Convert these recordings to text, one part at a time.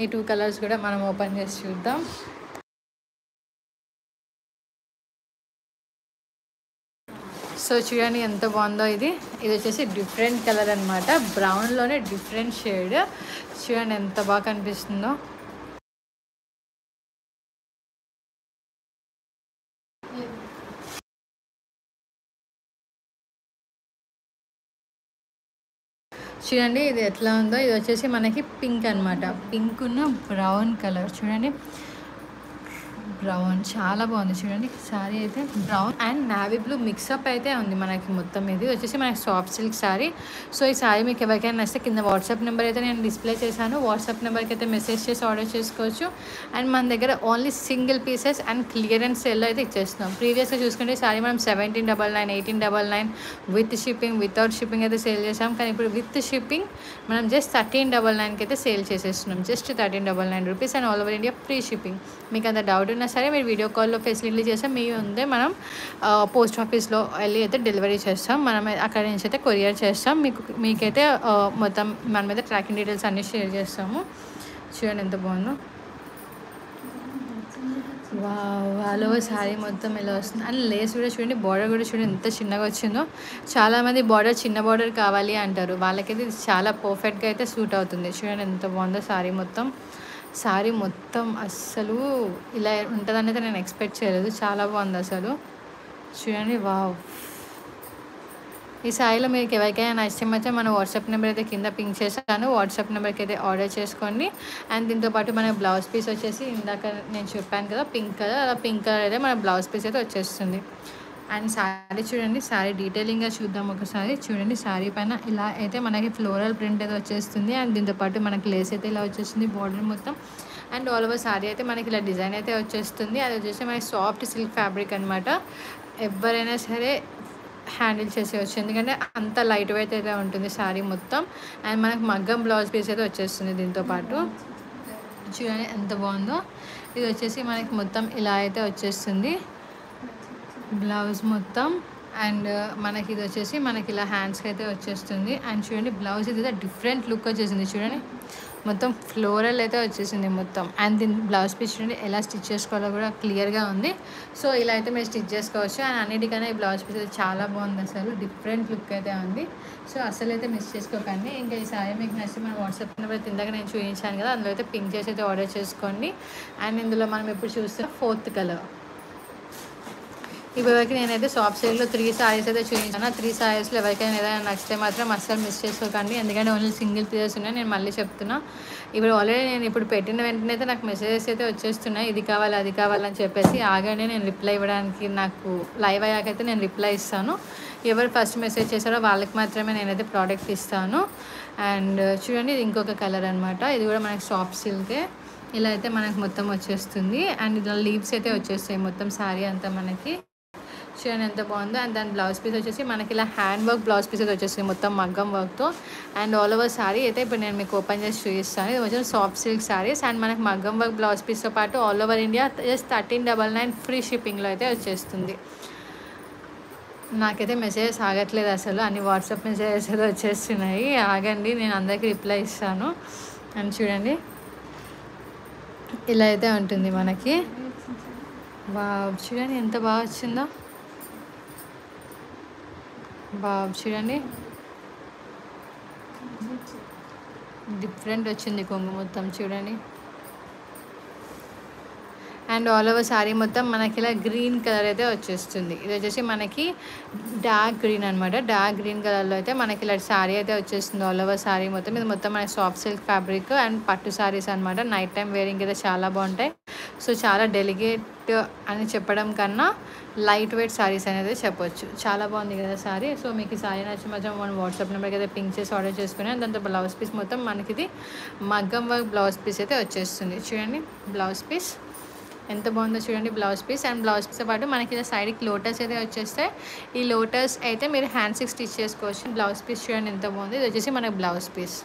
ఈ 2 కలర్స్ కూడా మనం ఓపెన్ చేసి చూద్దాం. సో చూడండి ఎంత బాగుందో ఇది వచ్చేసి డిఫరెంట్ కలర్ అనమాట, బ్రౌన్లోనే డిఫరెంట్ షేడ్. చూడండి ఎంత బాగా కనిపిస్తుందో. చూడండి ఇది ఎట్లా ఉందో. ఇది వచ్చేసి మనకి పింక్ అనమాట, పింక్ ఉన్న బ్రౌన్ కలర్. చూడండి బ్రౌన్ చాలా బాగుంది. చూడండి శారీ అయితే brown and navy blue mix up అయితే ఉంది మనకి మొత్తం. ఇది వచ్చేసి మనకి సాఫ్ట్ సిల్క్ శారీ. సో ఈ శారీ మీకు ఎవరికైనా నచ్చితే కింద వాట్సాప్ నెంబర్ అయితే నేను డిస్ప్లే చేశాను, వాట్సాప్ నెంబర్కి అయితే మెసేజ్ చేసి ఆర్డర్ చేసుకోవచ్చు. అండ్ మన దగ్గర only single pieces and clearance సేల్లో అయితే ఇచ్చేస్తున్నాం. ప్రీవియస్గా చూసుకుంటే శారీ మనం 1799, 1899 విత్ షిప్పింగ్, వితౌట్ షిప్పింగ్ అయితే సేల్ చేసాం. కానీ ఇప్పుడు విత్ షిప్పింగ్ మనం జస్ట్ 1399కి అయితే సేల్ చేసేస్తున్నాం. Just 1399 rupees and all over India free shipping. మీకు అంత డౌట్ ఉన్నా సరే మీరు వీడియో కాల్లో ఫెసిలిటీ చేస్తాం. మీ ఉందే మనం పోస్ట్ ఆఫీస్లో వెళ్ళి అయితే డెలివరీ చేస్తాం. మనం అక్కడి నుంచి అయితే కొరియర్ చేస్తాం. మీకైతే మొత్తం మన మీద ట్రాకింగ్ డీటెయిల్స్ అన్నీ షేర్ చేస్తాము. చూడండి ఎంత బాగుందో. వాళ్ళు శారీ మొత్తం ఇలా వస్తుంది. అండ్ లేస్ కూడా చూడండి, బార్డర్ కూడా చూడండి ఎంత చిన్నగా వచ్చిందో. చాలామంది బార్డర్ చిన్న బార్డర్ కావాలి అంటారు, వాళ్ళకైతే ఇది చాలా పర్ఫెక్ట్గా అయితే సూట్ అవుతుంది. చూడండి ఎంత బాగుందో శారీ మొత్తం. శారీ మొత్తం అస్సలు ఇలా ఉంటుందని అయితే నేను ఎక్స్పెక్ట్ చేయలేదు, చాలా బాగుంది అసలు. చూడండి వావ్. ఈ శారీలో మీకు ఎవరికైనా నచ్చితే మాత్రం మన వాట్సాప్ నెంబర్ అయితే కింద పింక్ చేశాను, వాట్సాప్ నెంబర్కి అయితే ఆర్డర్ చేసుకోండి. అండ్ దీంతోపాటు మన బ్లౌజ్ పీస్ వచ్చేసి ఇందాక నేను చెప్పాను కదా పింక్ కలర్, అలా పింక్ కలర్ అయితే మన బ్లౌజ్ పీస్ అయితే వచ్చేస్తుంది. అండ్ శారీ చూడండి, శారీ డీటెయిలింగ్గా చూద్దాం ఒకసారి. చూడండి శారీ పైన ఇలా అయితే మనకి ఫ్లోరల్ ప్రింట్ అయితే వచ్చేస్తుంది. అండ్ దీంతోపాటు మనకి లేస్ అయితే ఇలా వచ్చేస్తుంది బార్డర్ మొత్తం. అండ్ ఆల్ ఓవర్ శారీ అయితే మనకి ఇలా డిజైన్ అయితే వచ్చేస్తుంది. అది వచ్చేసి మనకి సాఫ్ట్ సిల్క్ ఫ్యాబ్రిక్ అనమాట. ఎవరైనా సరే హ్యాండిల్ చేసేవచ్చు, ఎందుకంటే అంత లైట్ వెయిట్ అయితే ఉంటుంది శారీ మొత్తం. అండ్ మనకు మగ్గం బ్లౌజ్ పీస్ అయితే వచ్చేస్తుంది దీంతోపాటు. చూడండి ఎంత బాగుందో. ఇది వచ్చేసి మనకి మొత్తం ఇలా అయితే వచ్చేస్తుంది బ్లౌజ్ మొత్తం. అండ్ మనకి ఇది వచ్చేసి మనకి ఇలా హ్యాండ్స్కి అయితే వచ్చేస్తుంది. అండ్ చూడండి బ్లౌజ్ ఇది డిఫరెంట్ లుక్ వచ్చేసింది. చూడండి మొత్తం ఫ్లోరల్ అయితే వచ్చేసింది మొత్తం. అండ్ దీని బ్లౌజ్ పీస్ చూడండి ఎలా స్టిచ్ చేసుకోవాలో కూడా క్లియర్గా ఉంది. సో ఇలా అయితే మీరు స్టిచ్ చేసుకోవచ్చు. అండ్ అన్నిటికన్నా ఈ బ్లౌజ్ పీస్ అయితే చాలా బాగుంది, అసలు డిఫరెంట్ లుక్ అయితే ఉంది. సో అసలు అయితే మిస్ చేసుకోకండి. ఇంకా ఈ సారీ మీకు నచ్చితే మన వాట్సాప్ నెంబర్ ఇందాక నేను చూపించాను కదా, అందులో అయితే పింక్ చేసి అయితే ఆర్డర్ చేసుకోండి. అండ్ ఇందులో మనం ఇప్పుడు చూస్తే 4th కలర్. ఇప్పటివరకు నేనైతే సాఫ్ట్ సిల్క్లో 3 సారీస్ అయితే చూపించాను. 3 సారీస్లో ఎవరికైనా ఏదైనా నచ్చితే మాత్రం అస్సలు మిస్ చేసుకోకండి, ఎందుకంటే ఓన్లీ సింగిల్ పీసెస్ ఉన్నాయి. నేను మళ్ళీ చెప్తున్నా, ఇప్పుడు ఆల్రెడీ నేను ఇప్పుడు పెట్టిన వెంటనే అయితే నాకు మెసేజెస్ అయితే వచ్చేస్తున్నాయి, ఇది కావాలి అది కావాలని చెప్పేసి. ఆగానే నేను రిప్లై ఇవ్వడానికి, నాకు లైవ్ అయ్యాకైతే నేను రిప్లై ఇస్తాను. ఎవరు ఫస్ట్ మెసేజ్ చేశారో వాళ్ళకి మాత్రమే నేనైతే ప్రోడక్ట్ ఇస్తాను. అండ్ చూడండి ఇది ఇంకొక కలర్ అనమాట. ఇది కూడా మనకి సాఫ్ట్ సిల్కే. ఇలా అయితే మనకు మొత్తం వచ్చేస్తుంది. అండ్ ఇలా లీవ్స్ అయితే వచ్చేస్తాయి మొత్తం శారీ అంతా మనకి. చూడండి ఎంత బాగుందో. అండ్ దాని బ్లౌజ్ పీస్ వచ్చేసి మనకి ఇలా హ్యాండ్ వర్క్ బ్లౌజ్ పీస్ అయితే వచ్చేస్తుంది మొత్తం మగ్గం వర్క్తో. అండ్ ఆల్ ఓవర్ శారీ అయితే ఇప్పుడు నేను మీకు ఓపెన్ చేసి చూపిస్తాను. ఇది వచ్చేసి సాఫ్ట్ సిల్క్ శారీస్. అండ్ మనకి మగ్గం వర్క్ బ్లౌజ్ పీస్తో పాటు all over India just 1399 free షిప్పింగ్లో అయితే వచ్చేస్తుంది. నాకైతే మెసేజెస్ ఆగట్లేదు అసలు, అన్ని వాట్సాప్ మెసేజెస్ అయితే వచ్చేస్తున్నాయి. ఆగండి, నేను అందరికీ రిప్లై ఇస్తాను. అండ్ చూడండి ఇలా అయితే ఉంటుంది మనకి. వావ్ చూడండి ఎంత బాగా వచ్చిందో. వావ్ చూడండి డిఫరెంట్ వచ్చింది కొంగు మొత్తం చూడండి. అండ్ ఆల్ ఓవర్ శారీ మొత్తం మనకి ఇలా గ్రీన్ కలర్ అయితే వచ్చేస్తుంది. ఇది వచ్చేసి మనకి డార్క్ గ్రీన్ అనమాట. డార్క్ గ్రీన్ కలర్లో అయితే మనకి ఇలా శారీ అయితే వచ్చేస్తుంది ఆల్ ఓవర్ శారీ మొత్తం. ఇది మొత్తం మనకి సాఫ్ట్ సిల్క్ ఫ్యాబ్రిక్ అండ్ పట్టు శారీస్ అనమాట. నైట్ టైం వేరింగ్ అయితే చాలా బాగుంటాయి. సో చాలా డెలికేట్ అని చెప్పడం కన్నా లైట్ వెయిట్ శారీస్ అనేది చెప్పొచ్చు. చాలా బాగుంది కదా శారీ. సో మీకు ఈ శారీ నచ్చి మాత్రం మన వాట్సాప్ నెంబర్కి అయితే పింక్ చేసి ఆర్డర్ చేసుకుని, దాంతో బ్లౌజ్ పీస్ మొత్తం మనకి ఇది మగ్గం వర్క్ బ్లౌజ్ పీస్ అయితే వచ్చేస్తుంది. చూడండి బ్లౌజ్ పీస్ ఎంత బాగుందో చూడండి బ్లౌజ్ పీస్. అండ్ బ్లౌజ్ పీస్తో పాటు మనకి ఇలా సైడ్కి లోటస్ అయితే వచ్చేస్తాయి. ఈ లోటస్ అయితే మీరు హ్యాండ్స్కి స్టిచ్ చేసుకోవచ్చు. బ్లౌజ్ పీస్ చూడండి ఎంత బాగుంది. ఇది వచ్చేసి మనకి బ్లౌజ్ పీస్.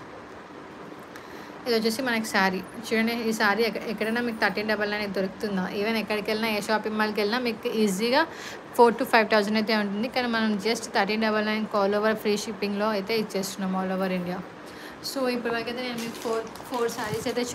ఇది వచ్చేసి మనకి శారీ చూడండి. ఈ శారీ ఎక్కడైనా మీకు 1399 దొరుకుతుందా? ఈవెన్ ఎక్కడికి వెళ్ళినా, ఏ షాపింగ్ మాల్కి వెళ్ళినా మీకు ఈజీగా 4,000 to 5,000 అయితే ఉంటుంది. కానీ మనం జస్ట్ 1399 ఆల్ ఓవర్ ఫ్రీ షిప్పింగ్లో అయితే ఇచ్చేస్తున్నాం ఆల్ ఓవర్ ఇండియా. సో ఇప్పటివరకు అయితే నేను మీకు 4 శారీస్ అయితే